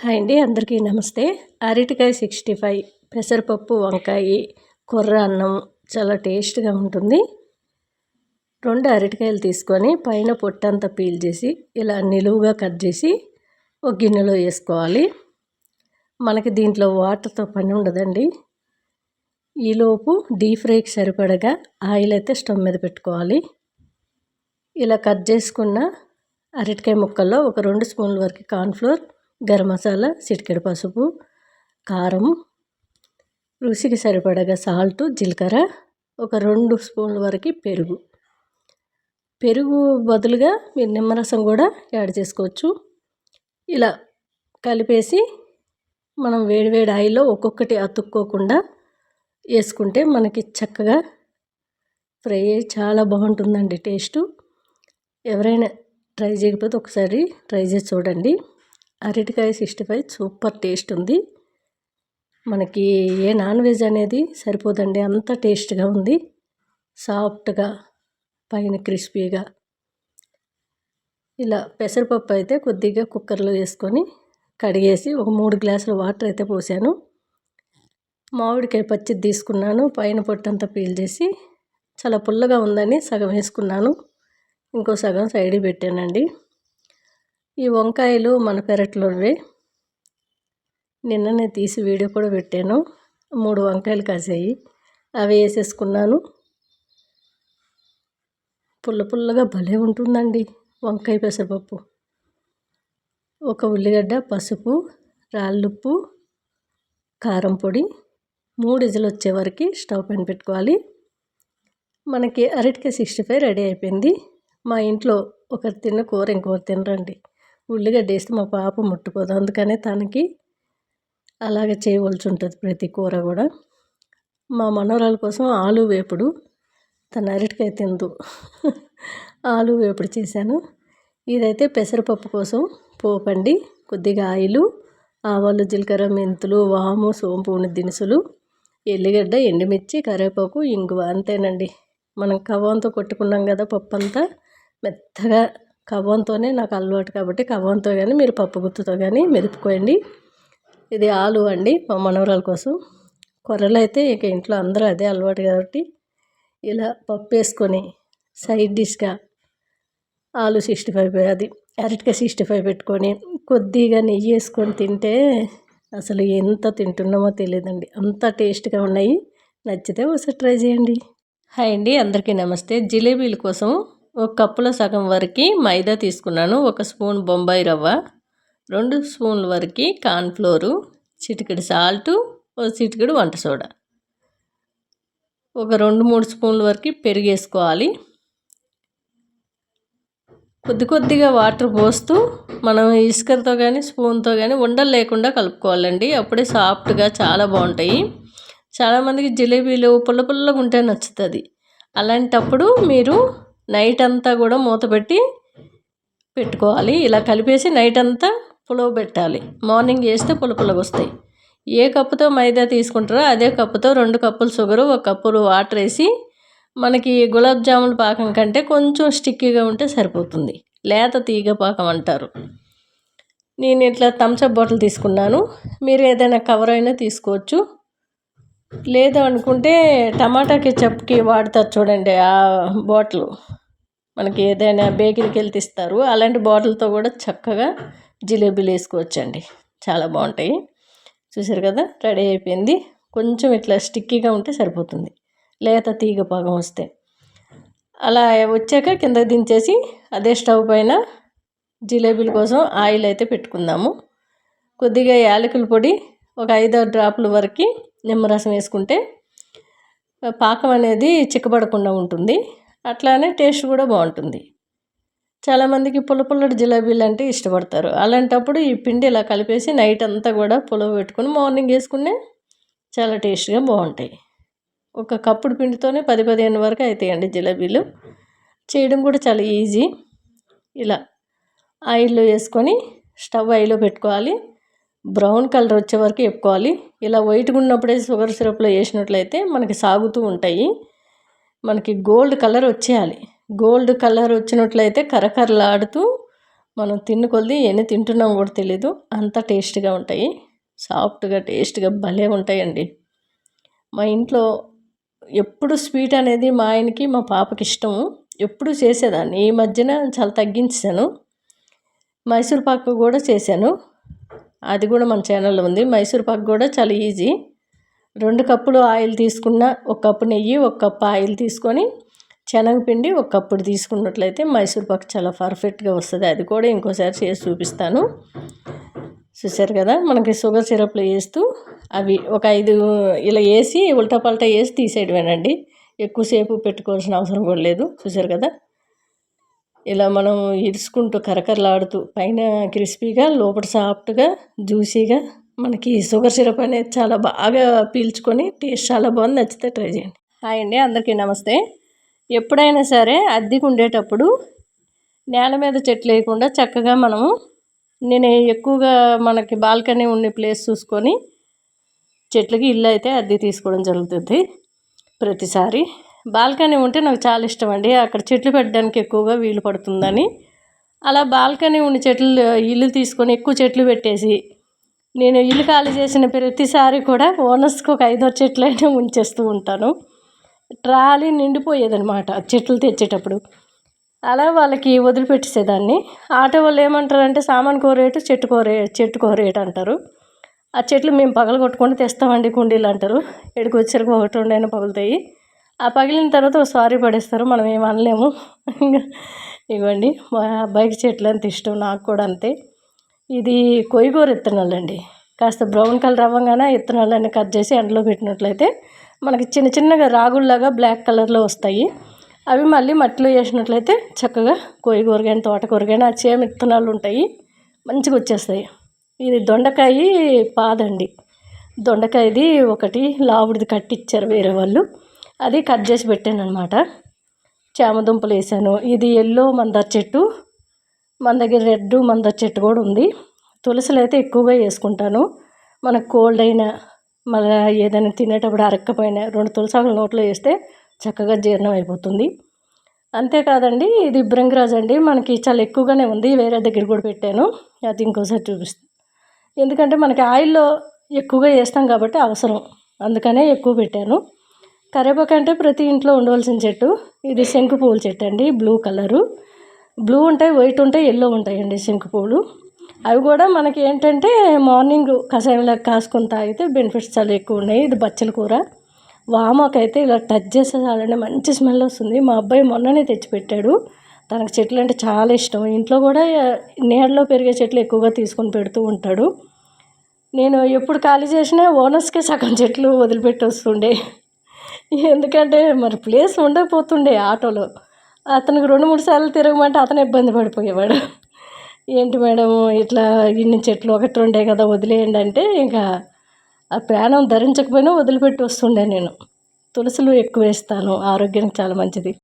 Hi అండి, అందరికీ నమస్తే. అరటికాయ 65, పెసరపప్పు, వంకాయ, కొర్ర అన్నం చాలా టేస్ట్గా ఉంటుంది. 2 అరటికాయలు తీసుకొని పైన పొట్టంతా పీల్ చేసి ఇలా నిలువుగా కట్ చేసి ఒక గిన్నెలో వేసుకోవాలి. మనకి దీంట్లో వాటర్తో పని ఉండదండి. ఈలోపు డీప్ ఫ్రైకి సరిపడగా ఆయిల్ అయితే స్టవ్ మీద పెట్టుకోవాలి. ఇలా కట్ చేసుకున్న అరటికాయ ముక్కల్లో ఒక 2 స్పూన్ల వరకు కార్న్ఫ్లోర్, గరం మసాలా, చిటికెడు పసుపు, కారం, రుచికి సరిపడగా సాల్ట్, జీలకర్ర, ఒక 2 స్పూన్ల వరకు పెరుగు బదులుగా మీరు నిమ్మరసం కూడా యాడ్ చేసుకోవచ్చు. ఇలా కలిపేసి మనం వేడివేడి ఆయిల్లో ఒక్కొక్కటి అతుక్కోకుండా వేసుకుంటే మనకి చక్కగా ఫ్రై అయ్యి చాలా బాగుంటుందండి టేస్టు. ఎవరైనా ట్రై చేయకపోతే ఒకసారి ట్రై చేసి చూడండి. అరటికాయ 65 సూపర్ టేస్ట్ ఉంది. మనకి ఏ నాన్ వెజ్ అనేది సరిపోదండి, అంత టేస్ట్గా ఉంది. సాఫ్ట్గా, పైన క్రిస్పీగా. ఇలా పెసరపప్పు అయితే కొద్దిగా కుక్కర్లో వేసుకొని కడిగేసి ఒక 3 గ్లాసుల వాటర్ అయితే పోసాను. మామిడికాయ పచ్చిది తీసుకున్నాను, పైన పొట్టంతా పీల్ చేసి చాలా పుల్లగా ఉందని సగం వేసుకున్నాను, ఇంకో సగం సైడ్కి పెట్టానండి. ఈ వంకాయలు మన పెరట్లోవే, నిన్ననే తీసి వీడియో కూడా పెట్టాను. 3 వంకాయలు కాసాయి, అవి వేసేసుకున్నాను. పుల్లగా భలే ఉంటుందండి వంకాయ పెసరపప్పు. ఒక ఉల్లిగడ్డ, పసుపు, రాళ్ళుప్పు, కారం పొడి, 3 విజిల్ వచ్చే వరకు స్టవ్ పైన పెట్టుకోవాలి. మనకి అరటికాయ 65 రెడీ అయిపోయింది. మా ఇంట్లో ఒకరు తిన్న కూర ఇంకొకరు తినరండి. ఉల్లిగడ్డ వేస్తే మా పాప ముట్టుకోదు, అందుకనే తనకి అలాగే చేయవలసి ఉంటుంది ప్రతి కూర కూడా. మా మనవరాల కోసం ఆలు వేపుడు, తన అరటికాయ తిందు ఆలు వేపుడు చేశాను. ఇదైతే పెసరపప్పు కోసం పోపండి. కొద్దిగా ఆయిలు, ఆవాలు, జీలకర్ర, మెంతులు, వాము, సోంపు దినుసులు, ఎల్లిగడ్డ, ఎండుమిర్చి, కరివేపాకు, ఇంగువ, అంతేనండి. మనం కవ్వంతో కొట్టుకున్నాం కదా పప్పు అంతా మెత్తగా. కవ్వంతోనే నాకు అలవాటు కాబట్టి కవ్వంతో కానీ మీరు పప్పు గుత్తుతో కానీ మెదుపుకోండి. ఇది ఆలు అండి మా మనవరాల కోసం. కొర్రలు అయితే ఇక ఇంట్లో అందరూ అదే అలవాటు కాబట్టి ఇలా పప్పు వేసుకొని సైడ్ డిష్గా ఆలు 65, అది అరటికాయ 65 పెట్టుకొని కొద్దిగా నెయ్యి వేసుకొని తింటే అసలు ఎంత తింటున్నామో తెలియదండి, అంత టేస్ట్గా ఉన్నాయి. నచ్చితే ఒకసారి ట్రై చేయండి. హాయ్ అండి, అందరికీ నమస్తే. జిలేబీల కోసం ఒక కప్పులో సగం వరకు మైదా తీసుకున్నాను, 1 స్పూన్ బొంబాయి రవ్వ, 2 స్పూన్ల వరకు కార్న్ఫ్లోరు, చిటికెడు సాల్టు, ఒక చిటికెడు వంట సోడా, ఒక 2-3 స్పూన్ల వరకు పెరుగు వేసుకోవాలి. కొద్దిగా వాటర్ పోస్తూ మనం ఇసుకతో కానీ స్పూన్తో కానీ ఉండలు లేకుండా కలుపుకోవాలండి. అప్పుడే సాఫ్ట్గా చాలా బాగుంటాయి. చాలామందికి జిలేబీలు పుల్లగా ఉంటే నచ్చుతుంది. అలాంటప్పుడు మీరు నైట్ అంతా కూడా మూత పెట్టుకోవాలి. ఇలా కలిపేసి నైట్ అంతా పులవబెట్టాలి. మార్నింగ్ చేస్తే పుల్లగా వస్తాయి. ఏ కప్పుతో మైదా తీసుకుంటారో అదే కప్పుతో 2 కప్పులు షుగరు, 1 కప్పులు వాటర్ వేసి, మనకి గులాబ్ జామున్ పాకం కంటే కొంచెం స్టిక్కీగా ఉంటే సరిపోతుంది. లేత తీగ పాకం అంటారు. నేను ఇట్లా థమ్స్అప్ బాటిల్ తీసుకున్నాను, మీరు ఏదైనా కవర్ అయినా తీసుకోవచ్చు. లేదు అనుకుంటే టమాటా కెచప్కి వాడతారు చూడండి, ఆ బాటిల్ మనకి ఏదైనా బేకరీకి వెళ్తే ఇస్తారు. అలాంటి బాటిల్తో కూడా చక్కగా జిలేబీలు వేసుకోవచ్చండి, చాలా బాగుంటాయి. చూసారు కదా, రెడీ అయిపోయింది. కొంచెం ఇట్లా స్టిక్కీగా ఉంటే సరిపోతుంది, లేత తీగ పాకం వస్తే. అలా వచ్చాక కింద దించేసి అదే స్టవ్ పైన జిలేబీల కోసం ఆయిల్ అయితే పెట్టుకుందాము. కొద్దిగా యాలకుల పొడి, ఒక 5-6 డ్రాపుల వరకు నిమ్మరసం వేసుకుంటే పాకం అనేది చిక్కబడకుండా ఉంటుంది. అట్లానే టేస్ట్ కూడా బాగుంటుంది. చాలామందికి పుల్లటి జిలేబీలు అంటే ఇష్టపడతారు. అలాంటప్పుడు ఈ పిండి ఇలా కలిపేసి నైట్ అంతా కూడా పులవ పెట్టుకొని మార్నింగ్ వేసుకునే చాలా టేస్ట్గా బాగుంటాయి. ఒక కప్పుడు పిండితోనే 10-15 వరకు అవుతాయండి జిలేబీలు. చేయడం కూడా చాలా ఈజీ. ఇలా ఆయిల్లో వేసుకొని స్టవ్ హైలో పెట్టుకోవాలి. బ్రౌన్ కలర్ వచ్చే వరకు వేపుకోవాలి. ఇలా వైట్గా ఉన్నప్పుడే షుగర్ సిరప్లో వేసినట్లయితే మనకి సాగుతూ ఉంటాయి. మనకి గోల్డ్ కలర్ వచ్చేయాలి. గోల్డ్ కలర్ వచ్చినట్లయితే కరకరలాడుతూ మనం తిన్న కొద్దీ ఎన్ని తింటున్నాం కూడా తెలీదు, అంత టేస్ట్గా ఉంటాయి. సాఫ్ట్గా టేస్ట్గా భలే ఉంటాయండి. మా ఇంట్లో ఎప్పుడు స్వీట్ అనేది మా ఆయనకి మా పాపకి ఇష్టము, ఎప్పుడు చేసేదాన్ని. ఈ మధ్యన చాలా తగ్గించాను. మైసూర్ పాకు కూడా చేశాను, అది కూడా మన ఛానల్లో ఉంది. మైసూర్ పాకు కూడా చాలా ఈజీ. 2 కప్పులు ఆయిల్ తీసుకున్న, 1 కప్పు నెయ్యి, 1 కప్పు ఆయిల్ తీసుకొని శనగపిండి 1 కప్పుడు తీసుకున్నట్లయితే మైసూర్ పాకు చాలా పర్ఫెక్ట్గా వస్తుంది. అది కూడా ఇంకోసారి చేసి చూపిస్తాను. చూసారు కదా, మనకి షుగర్ సిరప్లో వేస్తూ అవి ఒక 5 ఇలా వేసి ఉల్టా పల్టా వేసి తీసేయడమేనండి. ఎక్కువసేపు పెట్టుకోవాల్సిన అవసరం కూడా లేదు. చూసారు కదా, ఇలా మనం ఇరుచుకుంటూ కరకరలాడుతూ పైన క్రిస్పీగా లోపల సాఫ్ట్గా జ్యూసీగా మనకి షుగర్ సిరప్ అనేది చాలా బాగా పీల్చుకొని టేస్ట్ చాలా బాగుంది. నచ్చితే ట్రై చేయండి. హాయ్ అండి, అందరికీ నమస్తే. ఎప్పుడైనా సరే అద్దెకు ఉండేటప్పుడు నేల మీద చెట్లు వేయకుండా చక్కగా నేను ఎక్కువగా మనకి బాల్కనీ ఉండే ప్లేస్ చూసుకొని చెట్లకి ఇల్లు అయితే అద్దె తీసుకోవడం జరుగుతుంది. ప్రతిసారి బాల్కనీ ఉంటే నాకు చాలా ఇష్టం అండి, అక్కడ చెట్లు పెట్టడానికి ఎక్కువగా వీలు పడుతుందని. అలా బాల్కనీ ఉండి ఇల్లు తీసుకొని ఎక్కువ చెట్లు పెట్టేసి నేను ఇల్లు ఖాళీ చేసిన ప్రతిసారి కూడా ఓనర్స్కి ఒక 5 చెట్లైనా ఉంచేస్తూ ఉంటాను. ట్రాలీ నిండిపోయేదనమాట చెట్లు తెచ్చేటప్పుడు. అలా వాళ్ళకి వదిలిపెట్టేసేదాన్ని. ఆటో వాళ్ళు ఏమంటారంటే సామానుకో రేటు, చెట్టుకో రేటు అంటారు. ఆ చెట్లు మేము పగలగొట్టుకొని తెస్తామండి కుండీలు అంటారు. ఇక్కడికి వచ్చరికి 1-2 అయినా పగులుతాయి. ఆ పగిలిన తర్వాత సారీ పడేస్తారు, మనం ఏం అనలేము. ఇవ్వండి, మా అబ్బాయికి చెట్లు అంత ఇష్టం, నాకు కూడా అంతే. ఇది కొయ్యగూర విత్తనాలండి. కాస్త బ్రౌన్ కలర్ అవ్వగానే విత్తనాలన్నీ కట్ చేసి ఎండలో పెట్టినట్లయితే మనకి చిన్న చిన్నగా రాగుల్లాగా బ్లాక్ కలర్లో వస్తాయి. అవి మళ్ళీ మట్టిలో వేసినట్లయితే చక్కగా కొయ్యగూర కానీ తోటకూర కానీ ఆ చేమ విత్తనాలు ఉంటాయి, మంచిగా వచ్చేస్తాయి. ఇది దొండకాయ పాదండి. దొండకాయది ఒకటి లావుడిది కట్టిచ్చారు వేరే వాళ్ళు, అది కట్ చేసి పెట్టాను అనమాట. చామదుంపలు వేసాను. ఇది ఎల్లో మందార చెట్టు, మన దగ్గర రెడ్ మందార చెట్టు కూడా ఉంది. తులసులు అయితే ఎక్కువగా వేసుకుంటాను. మనకు కోల్డ్ అయినా మళ్ళీ ఏదైనా తినేటప్పుడు అరక్కపోయినా 2 తులసాకులు నోట్లో వేస్తే చక్కగా జీర్ణం అయిపోతుంది. అంతేకాదండి, ఇది భృంగరాజ్ అండి, మనకి చాలా ఎక్కువగానే ఉంది. వేరే దగ్గర కూడా పెట్టాను, అది ఇంకోసారి చూపిస్తాను. ఎందుకంటే మనకి ఆయిల్లో ఎక్కువగా వేస్తాం కాబట్టి అవసరం, అందుకనే ఎక్కువ పెట్టాను. కరివేపాకు అంటే ప్రతి ఇంట్లో ఉండవలసిన చెట్టు. ఇది శంకు పువ్వుల చెట్టు అండి, బ్లూ కలరు. బ్లూ ఉంటాయి, వైట్ ఉంటాయి, ఎల్లో ఉంటాయండి శంకు పువ్వులు. అవి కూడా మనకి ఏంటంటే మార్నింగ్ కషాయంలో కాసుకొని తాగితే బెనిఫిట్స్ చాలా ఎక్కువ ఉన్నాయి. ఇది బచ్చల కూర. వామాకైతే ఇలా టచ్ చేస్తే చాలండి మంచి స్మెల్ వస్తుంది. మా అబ్బాయి మొన్ననే తెచ్చిపెట్టాడు, తనకు చెట్లు అంటే చాలా ఇష్టం. ఇంట్లో కూడా నీడలో పెరిగే చెట్లు ఎక్కువగా తీసుకొని పెడుతూ ఉంటాడు. నేను ఎప్పుడు ఖాళీ చేసినా ఓనర్స్కే సగం చెట్లు వదిలిపెట్టి వస్తుండే, ఎందుకంటే మరి ప్లేస్ ఉండకపోతుండే ఆటోలో. అతనికి 2-3 సార్లు తిరగమంటే అతను ఇబ్బంది పడిపోయేవాడు. ఏంటి మేడం ఇట్లా ఇన్ని చెట్లు 1-2 కదా వదిలేయండి అంటే, ఇంకా ఆ ప్రాణం ధరించకపోయినా వదిలిపెట్టి వస్తుండే నేను. తులసులు ఎక్కువ వేస్తాను, ఆరోగ్యానికి చాలా మంచిది.